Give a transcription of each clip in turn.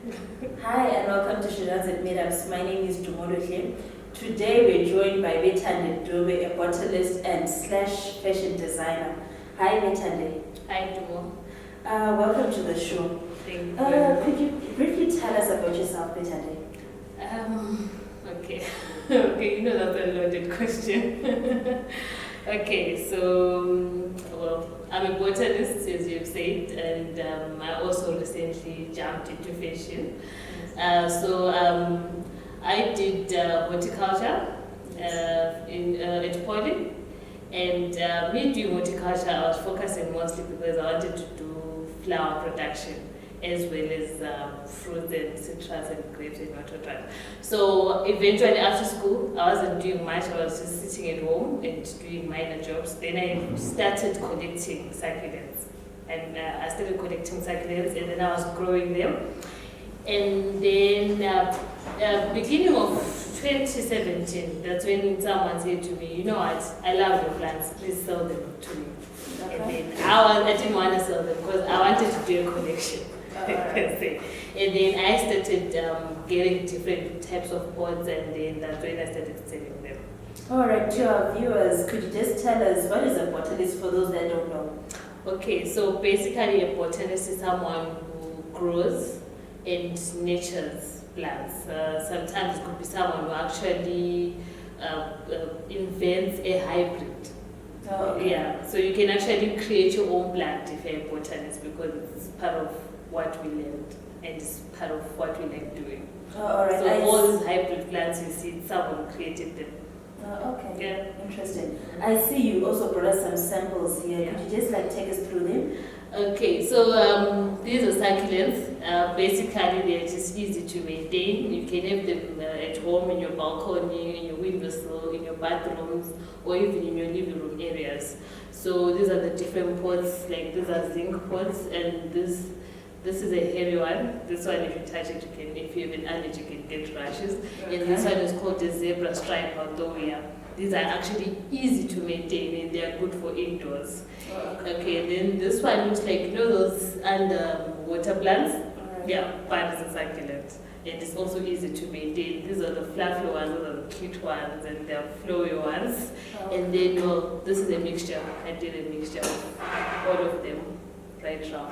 Hi and welcome to Shirazi Meetups. My name is Dumodoshe. Today we're joined by Bethande Dube, a botanist and slash fashion designer. Hi Bethande. Hi, Dumo. Welcome to the show. Thank you. Could you briefly tell us about yourself, Bethande? Okay. Okay, that's a loaded question. Okay, so, I'm a botanist, as you've said, and I also recently jumped into fashion. I did horticulture at Poly, and me doing horticulture, I was focusing mostly because I wanted to do flower production as well as fruits and citrus and grapes and whatnot. So eventually after school, I wasn't doing much. I was just sitting at home and doing minor jobs. Then I started collecting succulents. And I started collecting succulents and then I was growing them. And then beginning of 2017, that's when someone said to me, you know what, I love your plants, please sell them to me. Okay. And then I didn't want to sell them because I wanted to do a collection. And then I started getting different types of pots, and then that's when I started selling them. Alright, to our viewers, could you just tell us what is a botanist for those that don't know? Okay, so basically a botanist is someone who grows and nurtures plants. Sometimes it could be someone who actually invents a hybrid. Oh, okay. Yeah, so you can actually create your own plant if you're a botanist because it's part of what we learned and it's part of what we like doing. Alright. So all these hybrid plants you see, someone created them. Okay. Yeah. Interesting. I see you also brought us some samples here. Yeah. Could you just take us through them? Okay, so these are succulents. Basically, they're just easy to maintain. You can have them at home, in your balcony, in your windowsill, in your bathrooms, or even in your living room areas. So these are the different pots. Like these are zinc pots, and this is a heavy one. This one, if you touch it, if you have an allergy, you can get rashes. Okay. And this one is called the zebra stripe Aldoia. These are actually easy to maintain and they are good for indoors. Okay, then this one looks like, those underwater plants? Right. Yeah, but it's a succulent. And it's also easy to maintain. These are the fluffy ones, those are the cute ones, and they're flowy ones. And then, this is a mixture. I did a mixture of all of them right around.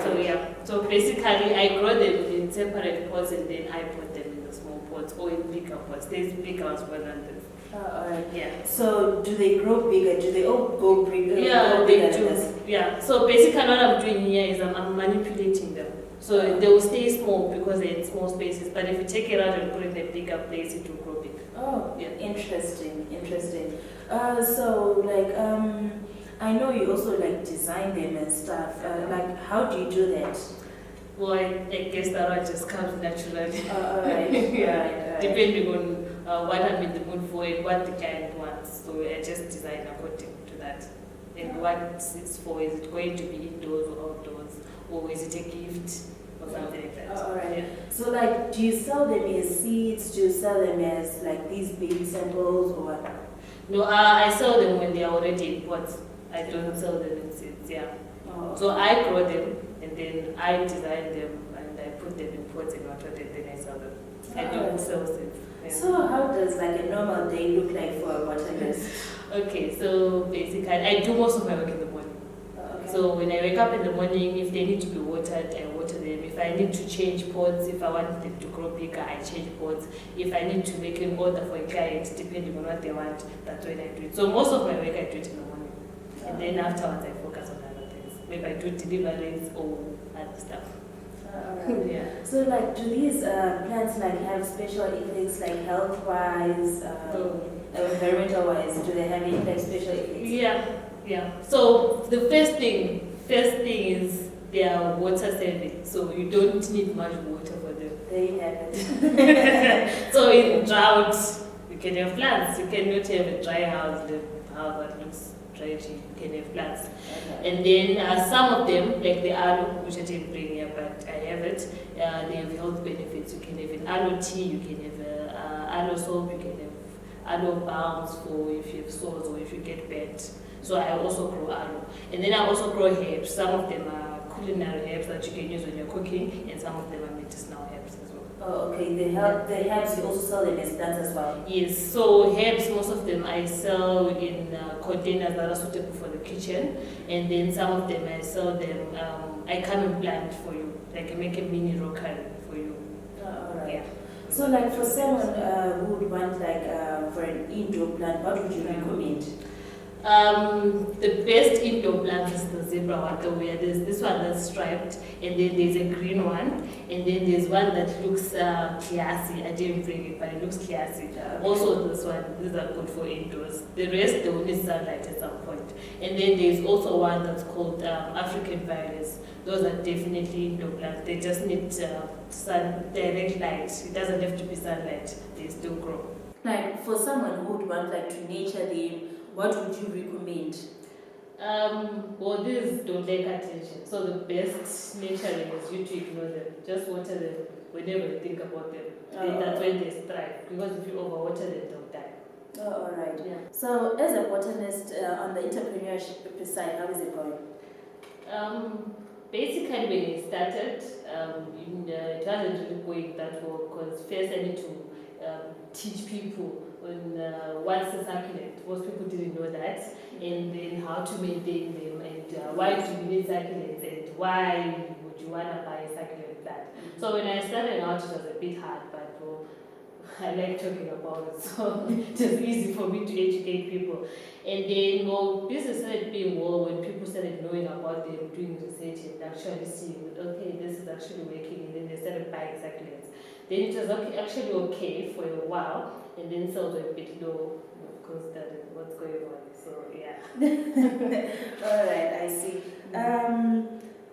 So yeah, so basically I grow them in separate pots and then I put them in the small pots or in bigger pots. There's bigger ones more than this. Alright. Yeah. So do they grow bigger? Do they all go bigger? Yeah, they do. Yeah. So basically what I'm doing here is I'm manipulating them. So they will stay small because they're in small spaces. But if you take it out and put it in a bigger place, it will grow big. Oh, yeah. Interesting. I know you also design them and stuff. How do you do that? Well, I guess that one just comes naturally. Alright. Yeah. Right. Depending on what I'm in the mood for and what the client wants. So I just design according to that. And what it's for, is it going to be indoors or outdoors? Or is it a gift or something like that? Alright. Yeah. So do you sell them as seeds? Do you sell them as these baby samples or what? No, I sell them when they are already in pots. I don't sell them in seeds, yeah. Oh, okay. So I grow them and then I design them and I put them in pots and water and then I sell them. I don't sell seeds. Yeah. So how does a normal day look like for a botanist? Okay, so basically I do most of my work in the morning. Okay. So when I wake up in the morning, if they need to be watered, I water them. If I need to change pots, if I want them to grow bigger, I change pots. If I need to make an order for a client, depending on what they want, that's when I do it. So most of my work I do it in the morning. And then afterwards I focus on other things. Maybe I do deliveries or other stuff. Alright. Yeah. So do these plants have special effects health-wise, environmental-wise? Do they have any special effects? Yeah. So the first thing is they are water saving. So you don't need much water for them. There you have it. So in drought, you can have plants. You cannot have a dry house, the house that looks dry, you can have plants. Okay. And then some of them, like the aloe, which I didn't bring here, but I have it, they have health benefits. You can have an aloe tea, you can have aloe soap, you can have aloe balms for if you have sores or if you get burnt. So I also grow aloe. And then I also grow herbs. Some of them are culinary herbs that you can use when you're cooking, and some of them are medicinal herbs as well. Oh, okay. The herbs, you also sell them as plants as well? Yes, so herbs, most of them I sell in containers that are suitable for the kitchen, and then some of them I sell them, I come and plant for you, like I make a mini rockery for you. Alright. Yeah. So like for someone who would want like for an indoor plant, what would you recommend? The best indoor plant is the zebra water, where there's this one that's striped, and then there's a green one, and then there's one that looks classy. I didn't bring it, but it looks classy. Also this one, these are good for indoors. The rest, they will need sunlight at some point. And then there's also one that's called African violets. Those are definitely indoor plants. They just need sun, direct light. It doesn't have to be sunlight. They still grow. Like for someone who would want like to nature them, what would you recommend? Well, these don't take attention. So the best nurturing is you to ignore them. Just water them whenever you think about them. That's when they thrive. Because if you overwater them, they'll die. Oh, all right. Yeah. So as a botanist on the entrepreneurship side, how is it going? Basically, when it started, it wasn't really going that well, because first I need to teach people on what's a succulent. Most people didn't know that, and then how to maintain them, and why do you need succulents, and why would you want to buy a succulent plant. So when I started out, it was a bit hard, but I like talking about it, so it was easy for me to educate people. And then, business started being well when people started knowing about them, doing research, and actually seeing that, okay, this is actually working, and then they started buying succulents. Then it was actually okay for a while, and then sales were a bit low, because that is what's going on. So, yeah. All right, I see.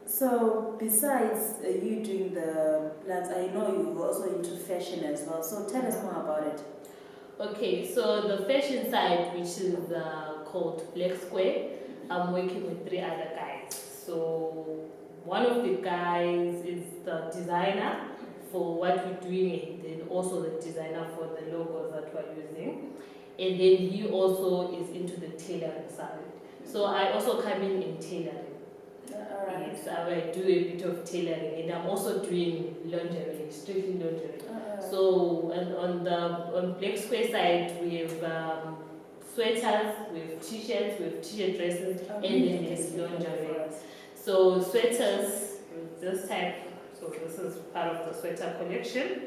So besides you doing the plants, I know you're also into fashion as well. So tell us more about it. Okay, so the fashion side, which is called Black Square, I'm working with 3 other guys. So one of the guys is the designer for what we're doing, and then also the designer for the logos that we're using. And then he also is into the tailoring side. So I also come in tailoring. Alright. Yes, I do a bit of tailoring, and I'm also doing lingerie, strictly lingerie. So on Black Square side, we have sweaters, we have t-shirts, we have t-shirt dresses, and then there's lingerie. So sweaters, this type. So this is part of the sweater collection.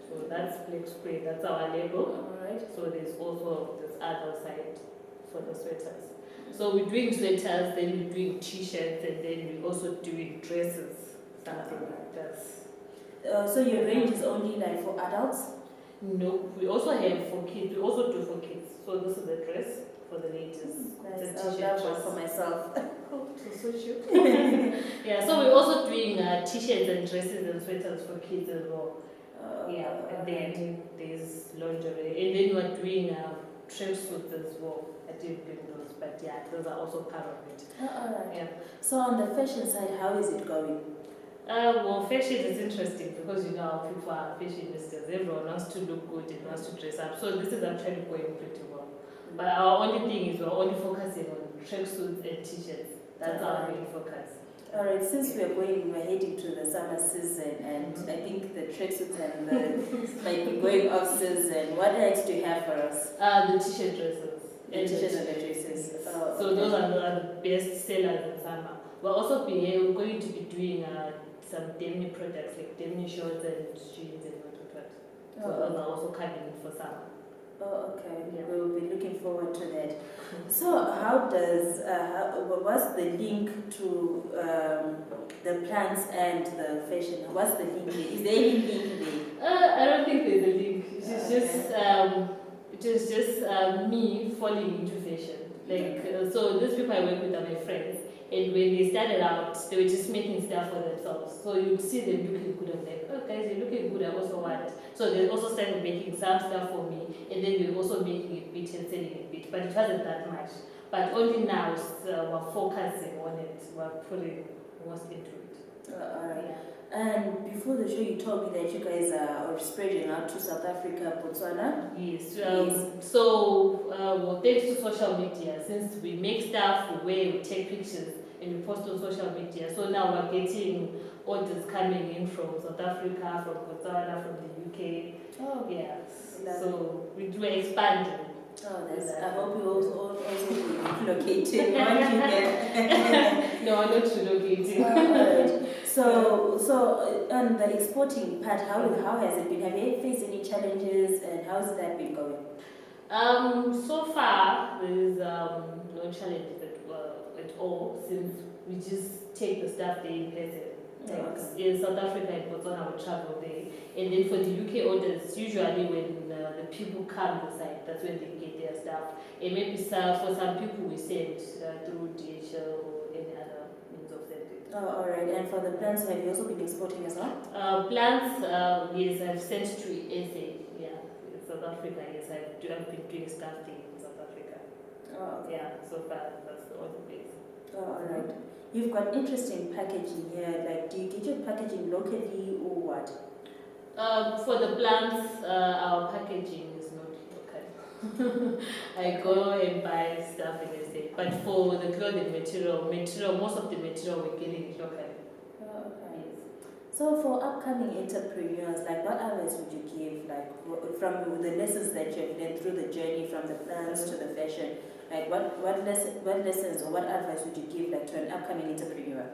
So that's Black Square, that's our label. Alright. So there's also this other side for the sweaters. So we're doing sweaters, then we're doing t-shirts, and then we're also doing dresses, something like that. So your range is only like for adults? No, we also have for kids. We also do for kids. So this is the dress for the ladies. Nice. The I'll t-shirt love one dress. for myself. To suit you. Yeah, so we're also doing t-shirts and dresses and sweaters for kids as well. Yeah, and then there's lingerie, and then we're doing tracksuits as well. I didn't bring those, but yeah, those are also part of it. Alright. Yeah. So on the fashion side, how is it going? Well, fashion is interesting because you know how people are fashion industries. Everyone wants to look good and wants to dress up. So this is actually going pretty well. But our only thing is we're only focusing on tracksuits and t-shirts. That's our main focus. Alright, since we're heading to the summer season, and I think the tracksuits and the might be going off season. What else do you have for us? The t-shirt dresses. The t-shirts and the dresses. Yes. Oh, So those are the best sellers in summer. We're also we're going to be doing some denim products like denim shorts and jeans and what. So those are also coming in for summer. Oh, okay. Yeah. We'll be looking forward to that. So, how does what's the link to the plants and the fashion? What's the link there? Is there any link there? I don't think there's a link. It is just me falling into fashion. So these people I work with are my friends, and when they started out, they were just making stuff for themselves. So you'd see them looking good. I'm like, oh guys, you're looking good. I also want. So they also started making some stuff for me, and then they were also making a bit and selling a bit, but it wasn't that much. But only now we're focusing on it. We're putting most into it. Alright. Yeah. And before the show, you told me that you guys are spreading out to South Africa, Botswana. Yes. Yes. So thanks to social media, since we make stuff, we wear, we take pictures, and you post on social media. So now we're getting orders coming in from South Africa, from Botswana, from the UK. Oh, Yeah. lovely. So we're expanding. Oh, that's, I hope you also be relocating once you get. No, I'm not relocating. Alright. So on the exporting part, how has it been? Have you faced any challenges, and how's that been going? So far, there's no challenges at all, since we just take the stuff there in person. Like in South Africa and Botswana, we travel there. And then for the UK orders, usually when the people come to the site, that's when they get their stuff. And maybe for some people we send through DHL or any other means of sending. Oh, alright. And for the plants, have you also been exporting as well? Plants, yes, I've sent to SA. Yeah, in South Africa, yes, I've been doing stuff there in South Africa. Oh, yeah, so far that's the only place. Oh, alright. You've got interesting packaging here. Like, do you get your packaging locally or what? For the plants, our packaging is not local. I go and buy stuff in SA. But for the clothing material, most of the material we're getting is local. Oh, okay. Yes. So for upcoming entrepreneurs, like what advice would you give, like from the lessons that you've learned through the journey from the plants to the fashion? Like what lessons or what advice would you give like to an upcoming entrepreneur?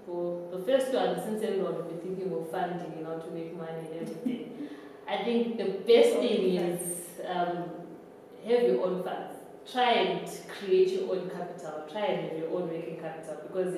For the first one, since everyone will be thinking of funding and how to make money and everything, I think the best thing is have your own funds. Try and create your own capital. Try and have your own working capital, because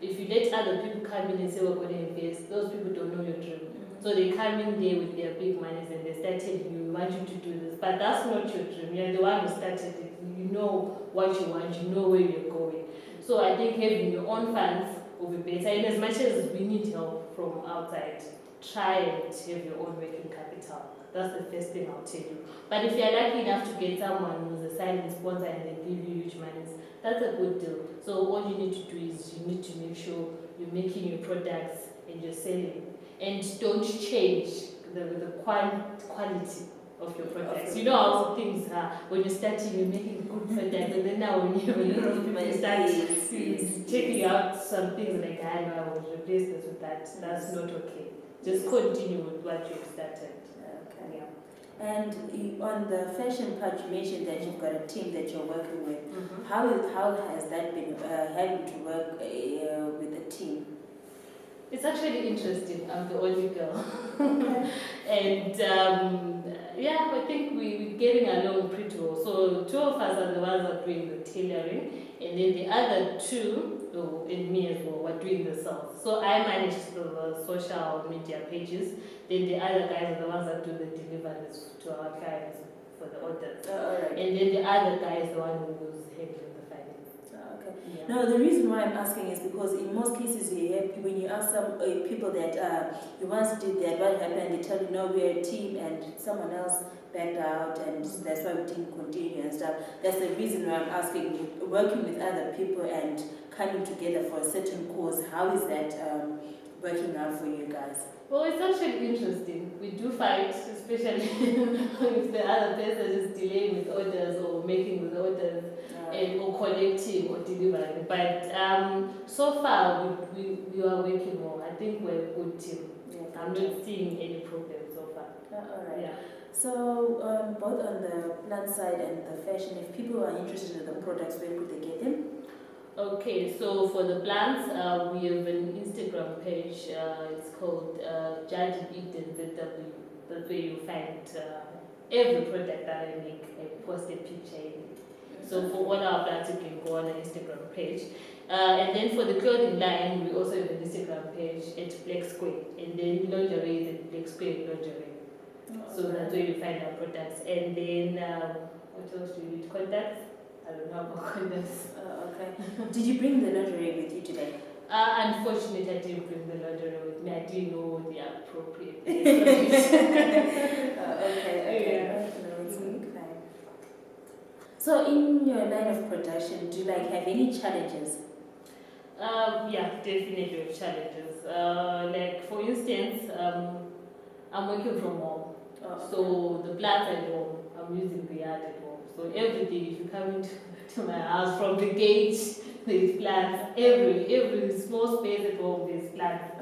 if you let other people come in and say we're going to invest, those people don't know your dream. So they come in there with their big monies and they start telling you, we want you to do this. But that's not your dream. You're the one who started it. You know what you want. You know where you're going. So I think having your own funds will be better. And as much as we need help from outside, try and have your own working capital. That's the first thing I'll tell you. But if you're lucky enough to get someone who's a silent sponsor and they give you huge monies, that's a good deal. So all you need to do is you need to make sure you're making your products and you're selling. And don't change the quality of your products. You know how things are. When you're starting, you're making good products, and then now when you start checking out some things like, I know I will replace this with that, that's not okay. Just continue with what you've started. Okay. Yeah. And on the fashion part, you mentioned that you've got a team that you're working with. Mm-hmm. How has that been having to work with a team? It's actually interesting. I'm the only girl. And yeah, I think we're getting along pretty well. So two of us are the ones that are doing the tailoring, and then the other two, and me as well, were doing the sales. So I manage the social media pages, then the other guys are the ones that do the deliveries to our clients for the orders. Right. And then the other guy is the one who was handling the finance. Okay. Yeah. No, the reason why I'm asking is because in most cases when you ask some people that you once did that, what happened, they tell you, no, we're a team and someone else backed out and that's why we didn't continue and stuff. That's the reason why I'm asking, working with other people and coming together for a certain cause, how is that working out for you guys? Well, it's actually interesting. We do fight, especially if the other person is delaying with orders or making with orders or collecting or delivering. But so far, we are working well. I think we're a good team. Yeah, I'm not seeing any problems so far. All right. Yeah. So both on the plant side and the fashion, if people are interested in the products, where could they get them? Okay, so for the plants, we have an Instagram page. It's called Jardin Eden ZW. That's where you find every product that I make. I post a picture in it. So for all our plants, you can go on the Instagram page. And then for the clothing line, we also have an Instagram page at Black Square. And then lingerie is at Black Square Lingerie. So that's where you find our products. And then what else do you need? Contacts? I don't know about contacts. Okay. Did you bring the lingerie with you today? Unfortunately, I didn't bring the lingerie with me. I didn't know the appropriate place. Okay. Yeah. No, it's okay. So in your line of production, do you have any challenges? Yeah, definitely have challenges. Like for instance, I'm working from home. So the plants at home, I'm using the yard at home. So every day if you come into my house from the gate there's plants. Every small space at home, there's plants.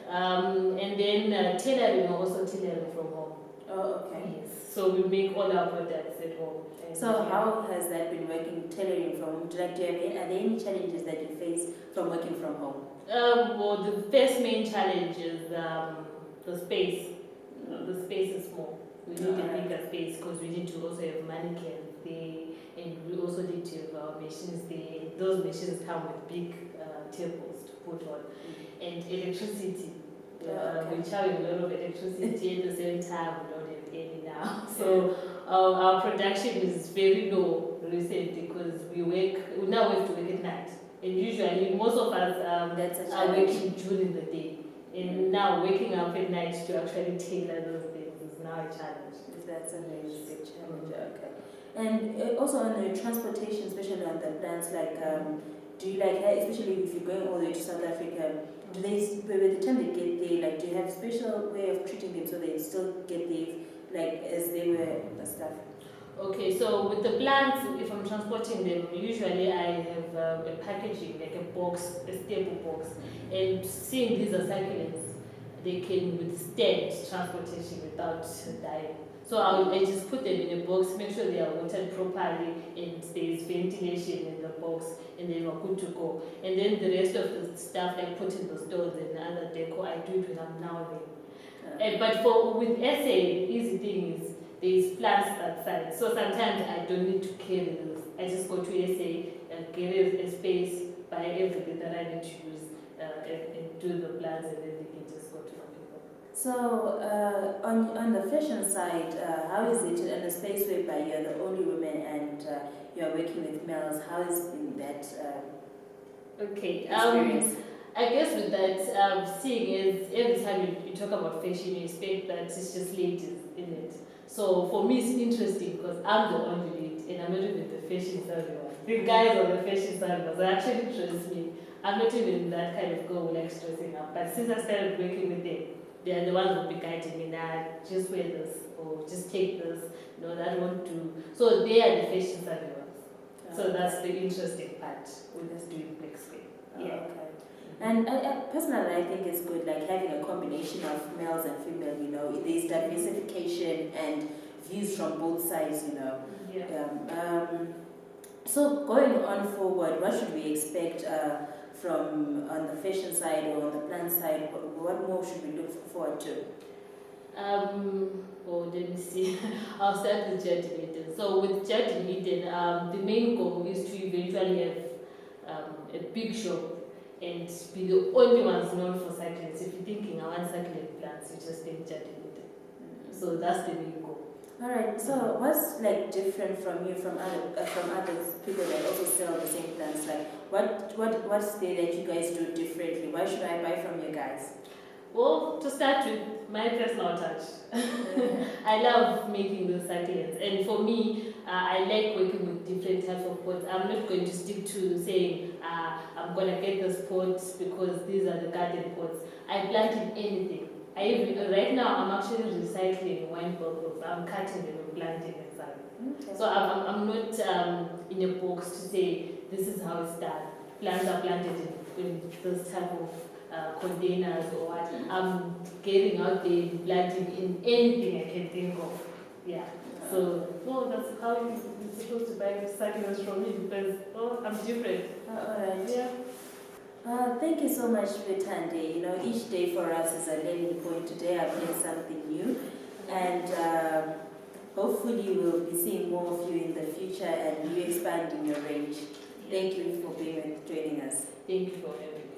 And then tailoring, also tailoring from home. Oh, okay. Yes. So we make all our products at home. So how has that been working, tailoring from home? Are there any challenges that you face from working from home? Well, the first main challenge is the space. The space is small. We need a bigger space because we need to also have mannequins there, and we also need to have our machines there. Those machines come with big tables to put on, and electricity. We charge a lot of electricity at the same time. We don't have any now, so our production is very low recently because we now have to work at night, and usually most of us are working during the day, and now waking up at night to actually tailor those things is now a challenge. That's a big challenge. Okay. And also on the transportation, especially on the plants, like do you especially if you're going all the way to South Africa, do they, by the time they get there, do you have a special way of treating them so they still get there, as they were the stuff? Okay, so with the plants, if I'm transporting them, usually I have a packaging, like a box, a staple box, and seeing these are succulents, they can withstand transportation without dying. So I just put them in a box, make sure they are watered properly, and there's ventilation in the box, and then we're good to go. And then the rest of the stuff, like putting the stones and other decor, I do it when I'm now there. But with SA, the easy thing is there's plants outside, so sometimes I don't need to carry those. I just go to SA and get a space, buy everything that I need to use, and do the plants, and then they can just go to the people. So on the fashion side, how is it in a space whereby you're the only woman and you're working with males? How has been that experience? I guess with that, seeing is every time you talk about fashion, you expect that it's just ladies in it. So for me, it's interesting because I'm the only lady, and I'm not even the fashion savvy one. The guys are the fashion savvy ones. They actually interest me. I'm not even that kind of girl who likes dressing up. But since I started working with them, they are the ones who will be guiding me. Now, just wear this, or just take this. No, that won't do. So they are the fashion savvy ones. So that's the interesting part with us doing black screen. Yeah. Okay. And personally, I think it's good, having a combination of males and female, there's diversification and views from both sides, Yeah. So going on forward, what should we expect from on the fashion side or on the plant side? What more should we look forward to? Let me see. I'll start with Jardin Eden. So with Jardin Eden, the main goal is to eventually have a big shop and be the only ones known for succulents. If you're thinking I want succulent plants, you just think Jardin Eden. So that's the main goal. All right. So what's different from you from other people that also sell the same plants? What's there that you guys do differently? Why should I buy from you guys? Well, to start with, my personal touch. I love making those succulents, and for me, I like working with different types of pots. I'm not going to stick to saying I'm going to get this pot because these are the garden pots. I plant in anything. Right now, I'm actually recycling wine bottles. I'm cutting them and planting inside. Okay. So I'm not in a box to say this is how it's done. Plants are planted in this type of containers or what. I'm getting out there, planting in anything I can think of. Yeah. So, that's how you're supposed to buy succulents from me because, I'm different. All right. Yeah. Thank you so much, Bethande. Each day for us is a learning point. Today I've learned something new, and hopefully we'll be seeing more of you in the future and you expanding your range. Thank you for joining us. Thank you for having me.